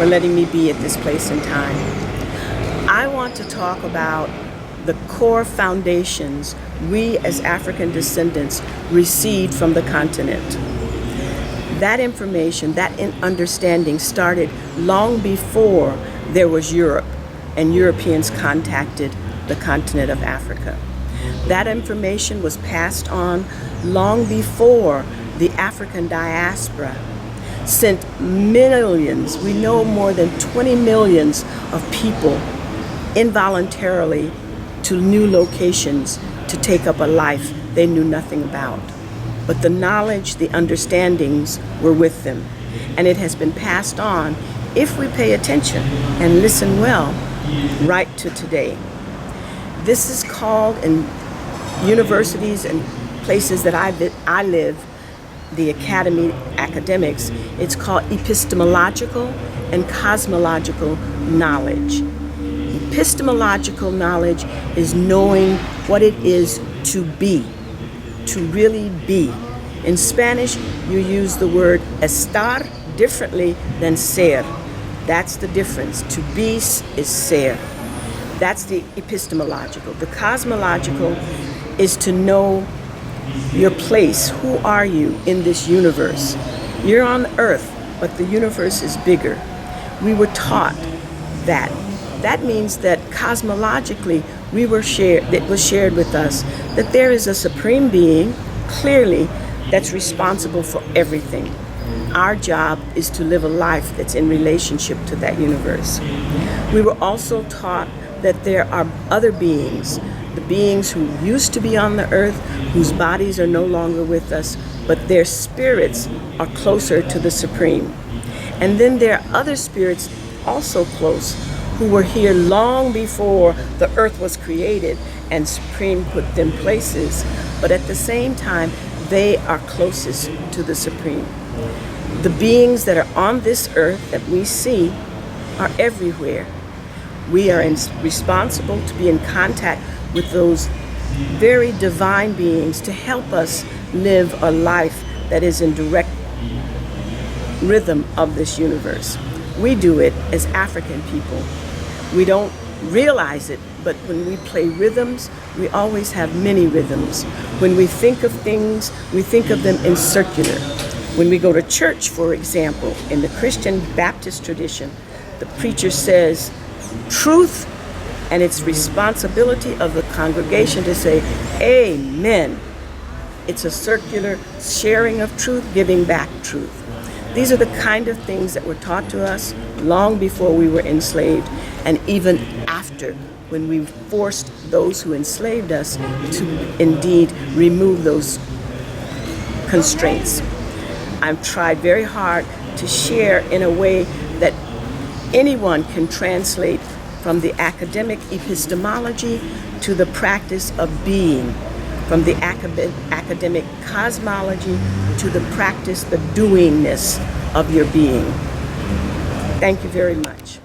letting me be at this place and time. I want to talk about the core foundations we as African descendants received from the continent. That information, that understanding started long before there was Europe and Europeans contacted the continent of Africa. That information was passed on long before the African diaspora sent millions, we know more than 20 millions of people involuntarily to new locations to take up a life they knew nothing about. But the knowledge, the understandings were with them. And it has been passed on, if we pay attention and listen well, right to today. This is called, in universities and places that I live, the academics, it's called epistemological and cosmological knowledge. Epistemological knowledge is knowing what it is to be, to really be. In Spanish, you use the word estar differently than ser. That's the difference. To be is ser. That's the epistemological. The cosmological is to know your place. Who are you in this universe? You're on Earth, but the universe is bigger. We were taught that. That means that cosmologically, it was shared with us that there is a supreme being, clearly, that's responsible for everything. Our job is to live a life that's in relationship to that universe. We were also taught that there are other beings, the beings who used to be on the earth, whose bodies are no longer with us, but their spirits are closer to the Supreme. And then there are other spirits also close, who were here long before the earth was created and Supreme put them places, but at the same time, they are closest to the Supreme. The beings that are on this earth that we see are everywhere. We are responsible to be in contact with those very divine beings to help us live a life that is in direct rhythm of this universe. We do it as African people. We don't realize it, but when we play rhythms, we always have many rhythms. When we think of things, we think of them in circular. When we go to church, for example, in the Christian Baptist tradition, the preacher says truth, and it's responsibility of the congregation to say, Amen. It's a circular sharing of truth, giving back truth. These are the kind of things that were taught to us long before we were enslaved, and even after, when we forced those who enslaved us to indeed remove those constraints. I've tried very hard to share in a way that anyone can translate from the academic epistemology to the practice of being, from the academic cosmology to the practice, the doingness of your being. Thank you very much.